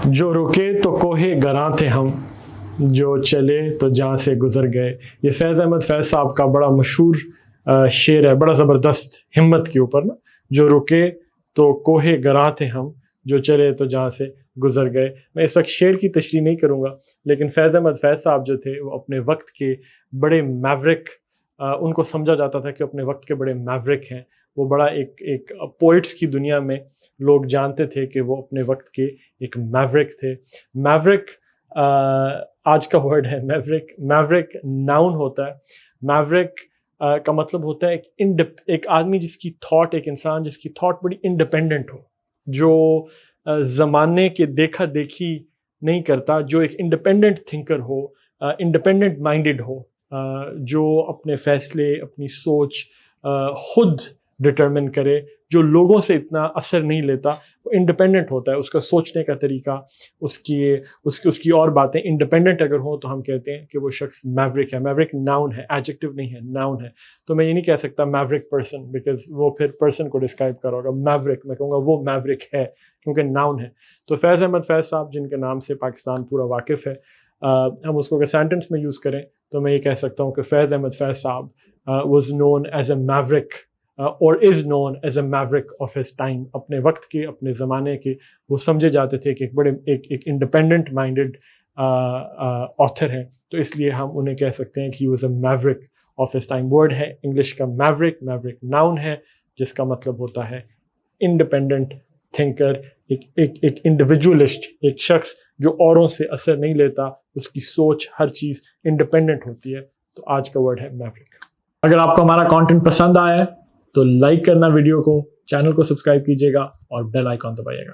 جو رکے تو کوہ گراں تھے ہم، جو چلے تو جہاں سے گزر گئے. یہ فیض احمد فیض صاحب کا بڑا مشہور شعر ہے، بڑا زبردست ہمت کے اوپر نا. جو رکے تو کوہ گراں تھے ہم، جو چلے تو جہاں سے گزر گئے. میں اس وقت شعر کی تشریح نہیں کروں گا، لیکن فیض احمد فیض صاحب جو تھے وہ اپنے وقت کے بڑے میورک، ان کو سمجھا جاتا تھا کہ اپنے وقت کے بڑے میورک ہیں. وہ بڑا ایک پوئٹس کی دنیا میں لوگ جانتے تھے کہ وہ اپنے وقت کے ایک میورک تھے. میورک آج کا ورڈ ہے میورک. میورک ناؤن ہوتا ہے. میورک کا مطلب ہوتا ہے ایک آدمی جس کی تھاٹ، ایک انسان جس کی تھاٹ بڑی انڈیپینڈنٹ ہو، جو زمانے کے دیکھا دیکھی نہیں کرتا، جو ایک انڈیپینڈنٹ تھنکر ہو، انڈیپینڈنٹ مائنڈڈ ہو، جو اپنے فیصلے، اپنی سوچ خود ڈٹرمن کرے، جو لوگوں سے اتنا اثر نہیں لیتا. وہ انڈیپینڈنٹ ہوتا ہے. اس کا سوچنے کا طریقہ، اس کی اور باتیں انڈیپینڈنٹ اگر ہوں تو ہم کہتے ہیں کہ وہ شخص میورک ہے. میورک ناؤن ہے، ایڈجیکٹو نہیں ہے، ناؤن ہے. تو میں یہ نہیں کہہ سکتا میورک پرسن، بیکاز وہ پھر پرسن کو ڈسکرائب کرو گا. میورک میں کہوں گا وہ میورک ہے کیونکہ ناؤن ہے. تو فیض احمد فیض صاحب جن کے نام سے پاکستان پورا واقف ہے، ہم اس کو اگر سینٹنس میں یوز کریں تو میں یہ کہہ سکتا ہوں کہ فیض احمد فیض صاحب was known as a maverick اور is known as a maverick of his time. اپنے وقت کے، اپنے زمانے کے وہ سمجھے جاتے تھے کہ ایک بڑے ایک انڈیپینڈنٹ مائنڈڈ آتھر ہیں. تو اس لیے ہم انہیں کہہ سکتے ہیں کہ he was a maverick of his time. Word ہے انگلش کا میورک. میورک ناؤن ہے جس کا مطلب ہوتا ہے انڈیپینڈنٹ تھنکر، ایک انڈیویجولسٹ، ایک شخص جو اوروں سے اثر نہیں لیتا، اس کی سوچ ہر چیز انڈیپینڈنٹ ہوتی ہے. تو آج کا ورڈ ہے میورک. اگر آپ کو ہمارا کانٹینٹ پسند آیا ہے تو لائک کرنا ویڈیو کو، چینل کو سبسکرائب کیجیے گا اور بیل آئیکن دبائیے گا.